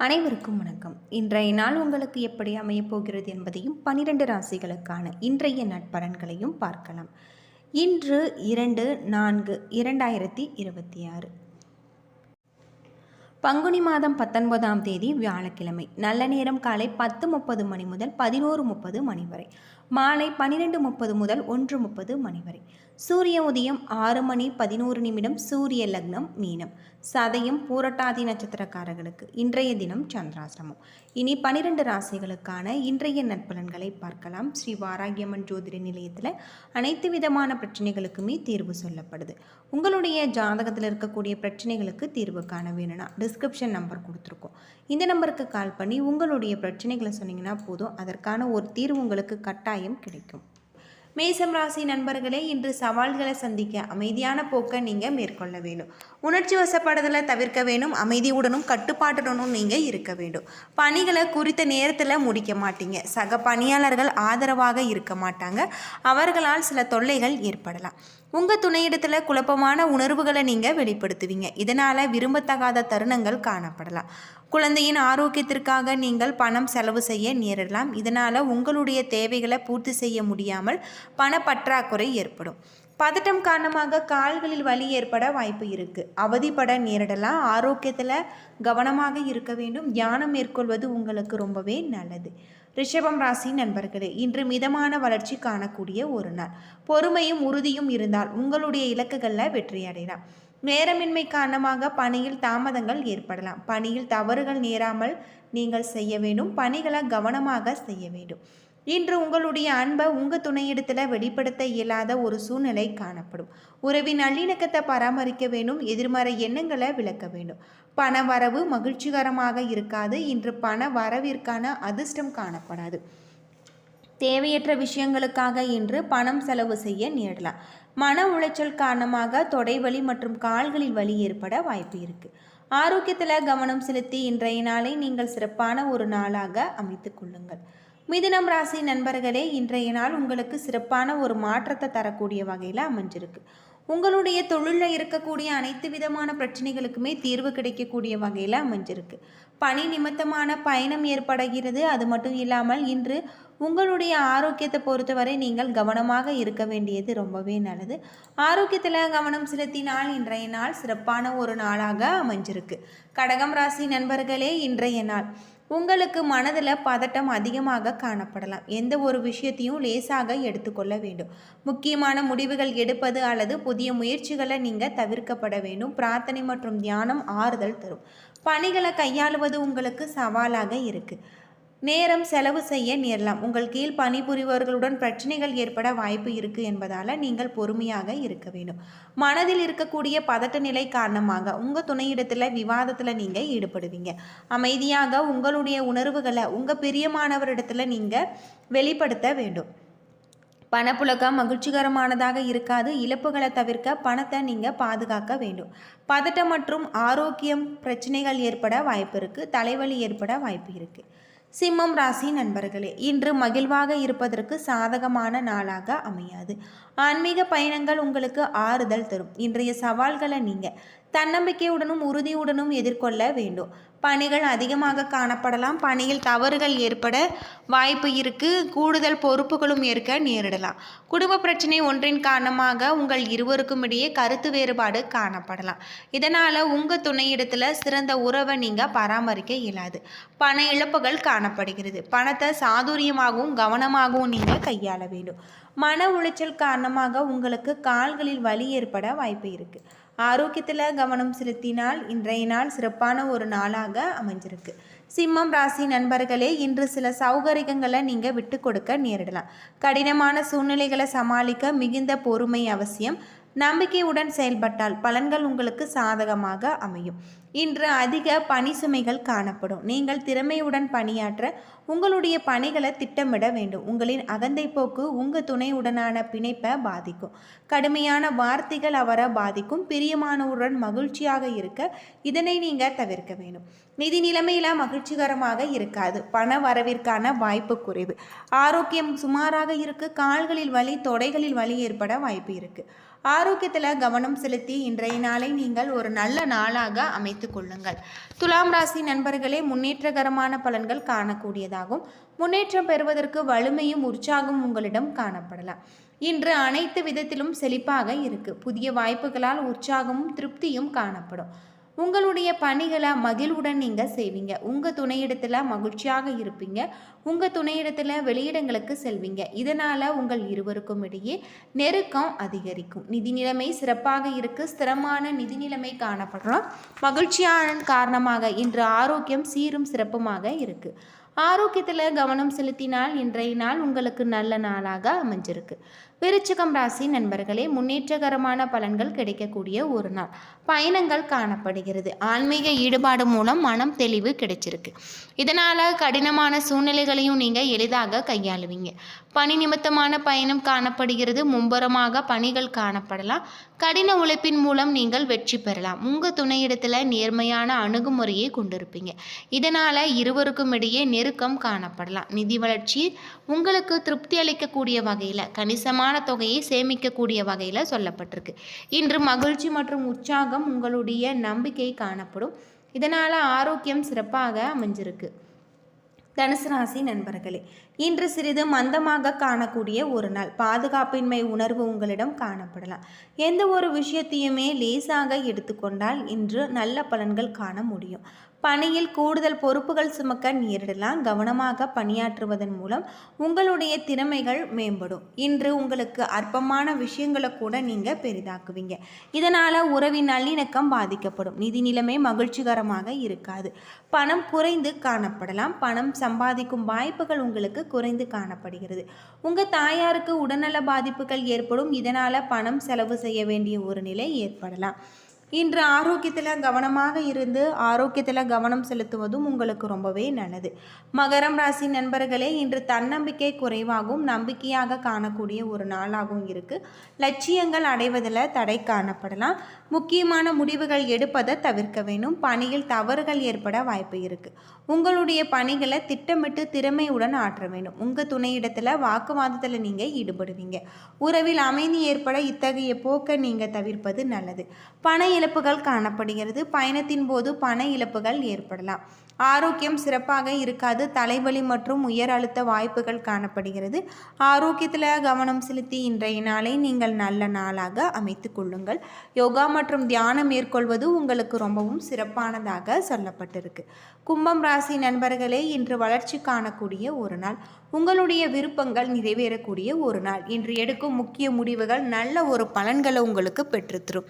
அனைவருக்கும் வணக்கம். இன்றைய நாள் உங்களுக்கு எப்படி அமையப் போகிறது என்பதையும் 12 ராசிகளுக்கான இன்றைய நட்பலன்களையும் பார்க்கலாம். இன்று 2/4/2026 பங்குனி மாதம் 19ஆம் தேதி வியாழக்கிழமை. நல்ல நேரம் காலை 10:30 மணி முதல் 11:30 மணி வரை, மாலை 12:30 முதல் 1:30 மணி வரை. சூரிய உதயம் 6:11 சூரிய லக்னம் மீனம். சதயம் பூரட்டாதி நட்சத்திரக்காரர்களுக்கு இன்றைய தினம் சந்திராசிரமம். இனி 12 ராசிகளுக்கான இன்றைய நட்பலன்களை பார்க்கலாம். ஸ்ரீ வாராகியம்மன் ஜோதிட நிலையத்தில் அனைத்து விதமான பிரச்சனைகளுக்குமே தீர்வு சொல்லப்படுது. உங்களுடைய ஜாதகத்தில் இருக்கக்கூடிய பிரச்சனைகளுக்கு தீர்வு காண வேணும்னா டிஸ்கிரிப்ஷன் நம்பர் கொடுத்துருக்கோம். இந்த நம்பருக்கு கால் பண்ணி உங்களுடைய பிரச்சனைகளை சொன்னீங்கன்னா போதும், அதற்கான ஒரு தீர்வு உங்களுக்கு கட்டாயம் கிடைக்கும். மேசம் ராசி நண்பர்களே, இன்று சவால்களை சந்திக்க அமைதியான போக்கை நீங்கள் மேற்கொள்ள வேண்டும். உணர்ச்சி வசப்படுதலை தவிர்க்க வேண்டும். அமைதியுடனும் கட்டுப்பாட்டுடனும் நீங்கள் இருக்க வேண்டும். பணிகளை குறித்த நேரத்தில் முடிக்க மாட்டீங்க. சக பணியாளர்கள் ஆதரவாக இருக்க மாட்டாங்க. அவர்களால் சில தொல்லைகள் ஏற்படலாம். உங்கள் துணையிடத்தில் குழப்பமான உணர்வுகளை நீங்கள் வெளிப்படுத்துவீங்க. இதனால் விரும்பத்தகாத தருணங்கள் காணப்படலாம். குழந்தையின் ஆரோக்கியத்திற்காக நீங்கள் பணம் செலவு செய்ய நேரிடலாம். இதனால் உங்களுடைய தேவைகளை பூர்த்தி செய்ய முடியாமல் பணப்பற்றாக்குறை ஏற்படும். பதட்டம் காரணமாக கால்களில் வலி ஏற்பட வாய்ப்பு இருக்குது. அவதிப்பட நேரிடலாம். ஆரோக்கியத்தில் கவனமாக இருக்க வேண்டும். தியானம் மேற்கொள்வது உங்களுக்கு ரொம்பவே நல்லது. ரிஷபம் ராசி நண்பர்களே, இன்று மிதமான வளர்ச்சி காணக்கூடிய ஒரு நாள். பொறுமையும் உறுதியும் இருந்தால் உங்களுடைய இலக்குகளில் வெற்றியடையலாம். நேரமின்மை காரணமாக பணியில் தாமதங்கள் ஏற்படலாம். பணியில் தவறுகள் நேராமல் நீங்கள் செய்ய வேண்டும். பணிகளை கவனமாக செய்ய வேண்டும். இன்று உங்களுடைய அன்பை உங்கள் துணையிடத்தில் வெளிப்படுத்த இயலாத ஒரு சூழ்நிலை காணப்படும். உறவின் நல்லிணக்கத்தை பராமரிக்க வேண்டும். எதிர்மறை எண்ணங்களை விளக்க வேண்டும். பண வரவு மகிழ்ச்சிகரமாக இருக்காது. இன்று பண வரவிற்கான அதிர்ஷ்டம் காணப்படாது. தேவையற்ற விஷயங்களுக்காக இன்று பணம் செலவு செய்ய நேரலாம். மன உளைச்சல் காரணமாக தொடைவலி மற்றும் கால்களில் வலி ஏற்பட வாய்ப்பு இருக்குது. ஆரோக்கியத்தில் கவனம் செலுத்தி இன்றைய நாளை நீங்கள் சிறப்பான ஒரு நாளாக அமைத்து கொள்ளுங்கள். மிதுனம் ராசி நண்பர்களே, இன்றைய நாள் உங்களுக்கு சிறப்பான ஒரு மாற்றத்தை தரக்கூடிய வகையில் அமைஞ்சிருக்கு. உங்களுடைய தொழிலில் இருக்கக்கூடிய அனைத்து விதமான பிரச்சனைகளுக்குமே தீர்வு கிடைக்கக்கூடிய வகையில் அமைஞ்சிருக்கு. பணி நிமித்தமான பயணம் ஏற்படுகிறது. அது மட்டும் இல்லாமல் இன்று உங்களுடைய ஆரோக்கியத்தை பொறுத்தவரை நீங்கள் கவனமாக இருக்க வேண்டியது ரொம்பவே நல்லது. ஆரோக்கியத்தில் கவனம் செலுத்தினால் இன்றைய நாள் சிறப்பான ஒரு நாளாக அமைஞ்சிருக்கு. கடகம் ராசி நண்பர்களே, இன்றைய நாள் உங்களுக்கு மனதில் பதட்டம் அதிகமாக காணப்படலாம். எந்த ஒரு விஷயத்தையும் லேசாக எடுத்துக்கொள்ள வேண்டும். முக்கியமான முடிவுகள் எடுப்பது அல்லது புதிய முயற்சிகளை நீங்கள் தவிர்க்கப்பட வேண்டும். பிரார்த்தனை மற்றும் தியானம் ஆறுதல் தரும். பணிகளை கையாளுவது உங்களுக்கு சவாலாக இருக்குது. நேரம் செலவு செய்ய நேரலாம். உங்கள் கீழ் பணிபுரிபவர்களுடன் பிரச்சனைகள் ஏற்பட வாய்ப்பு இருக்குது என்பதால் நீங்கள் பொறுமையாக இருக்க வேண்டும். மனதில் இருக்கக்கூடிய பதட்ட நிலை காரணமாக உங்கள் துணையிடத்தில் விவாதத்தில் நீங்கள் ஈடுபடுவீங்க. அமைதியாக உங்களுடைய உணர்வுகளை உங்கள் பிரியமானவரிடத்தில் நீங்கள் வெளிப்படுத்த வேண்டும். பணப்புழக்கம் மகிழ்ச்சிகரமானதாக இருக்காது. இழப்புகளை தவிர்க்க பணத்தை நீங்கள் பாதுகாக்க வேண்டும். பதட்டம் மற்றும் ஆரோக்கியம் பிரச்சனைகள் ஏற்பட வாய்ப்பு இருக்குது. தலைவலி ஏற்பட வாய்ப்பு இருக்குது. சிம்மம் ராசி நண்பர்களே, இன்று மகிழ்வாக இருப்பதற்கு சாதகமான நாளாக அமையாது. ஆன்மீக பயணங்கள் உங்களுக்கு ஆறுதல் தரும். இன்றைய சவால்களை நீங்கள் தன்னம்பிக்கையுடனும் உறுதியுடனும் எதிர்கொள்ள வேண்டும். பணிகள் அதிகமாக காணப்படலாம். பணியில் தவறுகள் ஏற்பட வாய்ப்பு இருக்குது. கூடுதல் பொறுப்புகளும் ஏற்க நேரிடலாம். குடும்ப பிரச்சனை ஒன்றின் காரணமாக உங்கள் இருவருக்கும் இடையே கருத்து வேறுபாடு காணப்படலாம். இதனால் உங்கள் துணையிடத்தில் சிறந்த உறவை நீங்கள் பராமரிக்க இயலாது. பண இழப்புகள் காணப்படுகிறது. பணத்தை சாதுரியமாகவும் கவனமாகவும் நீங்கள் கையாள வேண்டும். மன உளைச்சல் காரணமாக உங்களுக்கு கால்களில் வலி ஏற்பட வாய்ப்பு இருக்குது. ஆரோக்கியத்தில் கவனம் செலுத்தினால் இன்றைய நாள் சிறப்பான ஒரு நாளாக அமைஞ்சிருக்கு. சிம்மம் ராசி நண்பர்களே, இன்று சில சௌகரியங்களை நீங்கள் விட்டு கொடுக்க நேரிடலாம். கடினமான சூழ்நிலைகளை சமாளிக்க மிகுந்த பொறுமை அவசியம். நம்பிக்கையுடன் செயல்பட்டால் பலன்கள் உங்களுக்கு சாதகமாக அமையும். இன்று அதிக பணி சுமைகள் காணப்படும். நீங்கள் திறமையுடன் பணியாற்ற உங்களுடைய பணிகளை திட்டமிட வேண்டும். உங்களின் அகந்தை போக்கு உங்கள் துணையுடனான பிணைப்பை பாதிக்கும். கடுமையான வார்த்தைகள் அவரை பாதிக்கும். பிரியமானவருடன் மகிழ்ச்சியாக இருக்க இதனை நீங்கள் தவிர்க்க வேண்டும். நிதி நிலைமையில் மகிழ்ச்சிகரமாக இருக்காது. பண வரவிற்கான வாய்ப்பு குறைவு. ஆரோக்கியம் சுமாராக இருக்கு. கால்களில் வலி தொடைகளில் வலி ஏற்பட வாய்ப்பு இருக்குது. ஆரோக்கியத்தில் கவனம் செலுத்தி இன்றைய நாளை நீங்கள் ஒரு நல்ல நாளாக அமைத்து கொள்ளுங்கள். துலாம் ராசி நண்பர்களே, முன்னேற்றகரமான பலன்கள் காணக்கூடியதாகும். முன்னேற்றம் பெறுவதற்கு வலிமையும் உற்சாகம் உங்களிடம் காணப்படலாம். இன்று அனைத்து விதத்திலும் செழிப்பாக இருக்கு. புதிய வாய்ப்புகளால் உற்சாகமும் திருப்தியும் காணப்படும். உங்களுடைய பணிகளை மகிழ்வுடன் நீங்கள் செய்வீங்க. உங்கள் துணையிடத்தில் மகிழ்ச்சியாக இருப்பீங்க. உங்கள் துணையிடத்தில் வெளியிடங்களுக்கு செல்வீங்க. இதனால் உங்கள் இருவருக்கும் இடையே நெருக்கம் அதிகரிக்கும். நிதி நிலைமை சிறப்பாக இருக்குது. ஸ்திரமான நிதி நிலைமை காணப்படுறோம். மகிழ்ச்சியான காரணமாக இன்று ஆரோக்கியம் சீரும் சிறப்புமாக இருக்குது. ஆரோக்கியத்தில் கவனம் செலுத்தினால் இன்றைய நாள் உங்களுக்கு நல்ல நாளாக அமைஞ்சிருக்கு. விருச்சிகம் ராசி நண்பர்களே, முன்னேற்றகரமான பலன்கள் கிடைக்கக்கூடிய ஒரு நாள். பயணங்கள் காணப்படுகிறது. ஆன்மீக ஈடுபாடு மூலம் மனம் தெளிவு கிடைச்சிருக்கு. இதனால் கடினமான சூழ்நிலைகளையும் நீங்கள் எளிதாக கையாளுவீங்க. பணி நிமித்தமான பயணம் காணப்படுகிறது. மும்பரமாக பணிகள் காணப்படலாம். கடின உழைப்பின் மூலம் நீங்கள் வெற்றி பெறலாம். உங்கள் துணையிடத்தில் நேர்மையான அணுகுமுறையை கொண்டிருப்பீங்க. இதனால் இருவருக்கும் இடையே நெருக்கம் காணப்படலாம். நிதி வளர்ச்சி உங்களுக்கு திருப்தி அளிக்கக்கூடிய வகையில் கணிசமான தொகையை சேமிக்கக்கூடிய வகையில் சொல்லப்பட்டிருக்கு. இன்று மகிழ்ச்சி மற்றும் உற்சாகம் உங்களுடைய நம்பிக்கை காணப்படும். இதனால் ஆரோக்கியம் சிறப்பாக அமைஞ்சிருக்கு. தனுசு ராசி நண்பர்களே, இன்று சிறிது மந்தமாக காணக்கூடிய ஒரு நாள். பாதுகாப்பின்மை உணர்வு உங்களிடம் காணப்படலாம். எந்த ஒரு விஷயத்தையுமே லேசாக எடுத்துக்கொண்டால் இன்று நல்ல பலன்கள் காண முடியும். பணியில் கூடுதல் பொறுப்புகள் சுமக்க நேரிடலாம். கவனமாக பணியாற்றுவதன் மூலம் உங்களுடைய திறமைகள் மேம்படும். இன்று உங்களுக்கு அற்பமான விஷயங்களை கூட நீங்கள் பெரிதாக்குவீங்க. இதனால் உறவின் நல்லிணக்கம் பாதிக்கப்படும். நிதி நிலைமை மகிழ்ச்சிகரமாக இருக்காது. பணம் குறைந்து காணப்படலாம். பணம் சம்பாதிக்கும் வாய்ப்புகள் உங்களுக்கு குறைந்து காணப்படுகிறது. உங்கள் தாயாருக்கு உடல்நல பாதிப்புகள் ஏற்படும். இதனால் பணம் செலவு செய்ய வேண்டிய ஒரு நிலை ஏற்படலாம். இன்று ஆரோக்கியத்தில் கவனமாக இருந்து ஆரோக்கியத்தில் கவனம் செலுத்துவதும் உங்களுக்கு ரொம்பவே நல்லது. மகரம் ராசி நண்பர்களே, இன்று தன்னம்பிக்கை குறைவாகவும் நம்பிக்கையாக காணக்கூடிய ஒரு நாளாகவும் இருக்குது. லட்சியங்கள் அடைவதில் தடை காணப்படலாம். முக்கியமான முடிவுகள் எடுப்பதை தவிர்க்க வேண்டும். பணியில் தவறுகள் ஏற்பட வாய்ப்பு இருக்குது. உங்களுடைய பணிகளை திட்டமிட்டு திறமையுடன் ஆற்ற வேண்டும். உங்கள் துணையிடத்தில் வாக்குவாதத்தில் நீங்கள் ஈடுபடுவீங்க. உறவில் அமைதி ஏற்பட இத்தகைய போக்கை நீங்கள் தவிர்ப்பது நல்லது. பண இழப்புகள் காணப்படுகிறது. பயணத்தின் போது பண இழப்புகள் ஏற்படலாம். ஆரோக்கியம் சிறப்பாக இருக்காது. தலைவலி மற்றும் உயர் அழுத்த வாய்ப்புகள் காணப்படுகிறது. ஆரோக்கியத்தில் கவனம் செலுத்தி இன்றைய நாளை நீங்கள் நல்ல நாளாக அமைத்து கொள்ளுங்கள். யோகா மற்றும் தியானம் மேற்கொள்வது உங்களுக்கு ரொம்பவும் சிறப்பானதாக சொல்லப்பட்டிருக்கு. கும்பம் ராசி நண்பர்களே, இன்று வளர்ச்சி காணக்கூடிய ஒரு நாள். உங்களுடைய விருப்பங்கள் நிறைவேறக்கூடிய ஒரு நாள். இன்று எடுக்கும் முக்கிய முடிவுகள் நல்ல ஒரு பலன்களை உங்களுக்கு பெற்றுத்தரும்.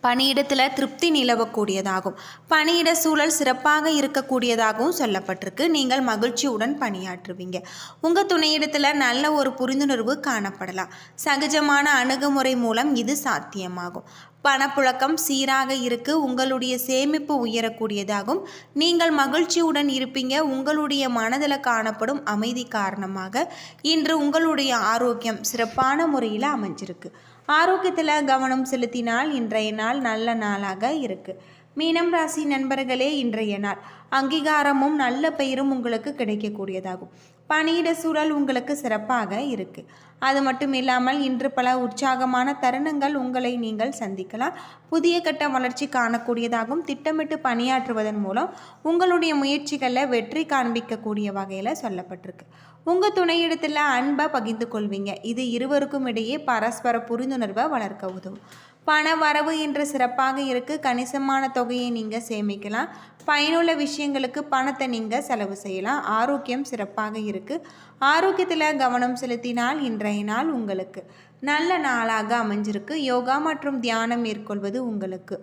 பணியிடத்தில் திருப்தி நிலவக்கூடியதாகும். பணியிட சூழல் சிறப்பாக இருக்கக்கூடியதாகவும் சொல்லப்பட்டிருக்கு. நீங்கள் மகிழ்ச்சியுடன் பணியாற்றுவீங்க. உங்கள் துணையிடத்தில் நல்ல ஒரு புரிந்துணர்வு காணப்படலாம். சகஜமான அணுகுமுறை மூலம் இது சாத்தியமாகும். பணப்புழக்கம் சீராக இருக்கு. உங்களுடைய சேமிப்பு உயரக்கூடியதாகும். நீங்கள் மகிழ்ச்சியுடன் இருப்பீங்க. உங்களுடைய மனதில் காணப்படும் அமைதி காரணமாக இன்று உங்களுடைய ஆரோக்கியம் சிறப்பான முறையில் அமைஞ்சிருக்கு. ஆரோக்கியத்தில் கவனம் செலுத்தினால் இன்றைய நாள் நல்ல நாளாக இருக்குது. மீனம் ராசி நண்பர்களே, இன்றைய நாள் அங்கீகாரமும் நல்ல பெயரும் உங்களுக்கு கிடைக்கக்கூடியதாகும். பணியிட சூழல் உங்களுக்கு சிறப்பாக இருக்குது. அது மட்டும் இல்லாமல் இன்று பல உற்சாகமான தருணங்கள் உங்களை நீங்கள் சந்திக்கலாம். புதிய கட்ட வளர்ச்சி காணக்கூடியதாகவும் திட்டமிட்டு பணியாற்றுவதன் மூலம் உங்களுடைய முயற்சிகளில் வெற்றி காண்பிக்கக்கூடிய வகையில் சொல்லப்பட்டிருக்கு. உங்கள் துணையிடத்தில் அன்பை பகிர்ந்து கொள்வீங்க. இது இருவருக்கும் இடையே பரஸ்பர புரிந்துணர்வை வளர்க்க உதவும். பண வரவு இன்று சிறப்பாக இருக்குது. கணிசமான தொகையை நீங்கள் சேமிக்கலாம். பயனுள்ள விஷயங்களுக்கு பணத்தை நீங்கள் செலவு செய்யலாம். ஆரோக்கியம் சிறப்பாக இருக்குது. ஆரோக்கியத்தில் கவனம் செலுத்தினால் இன்றைய நாள் உங்களுக்கு நல்ல நாளாக அமைஞ்சிருக்கு. யோகா மற்றும் தியானம் மேற்கொள்வது உங்களுக்கு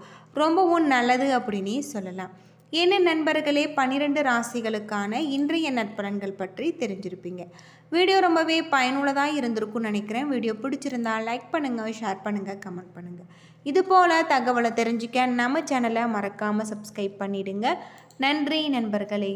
ரொம்பவும் நல்லது அப்படின்னு சொல்லலாம். என்ன நண்பர்களே, 12 ராசிகளுக்கான இன்றைய நற்பலன்கள் பற்றி தெரிஞ்சிருப்பீங்க. வீடியோ ரொம்பவே பயனுள்ளதாக இருந்திருக்கும்னு நினைக்கிறேன். வீடியோ பிடிச்சிருந்தா லைக் பண்ணுங்கள், ஷேர் பண்ணுங்கள், கமெண்ட் பண்ணுங்கள். இதுபோல் தகவலை தெரிஞ்சுக்க நம்ம சேனலை மறக்காமல் சப்ஸ்கிரைப் பண்ணிவிடுங்க. நன்றி நண்பர்களே.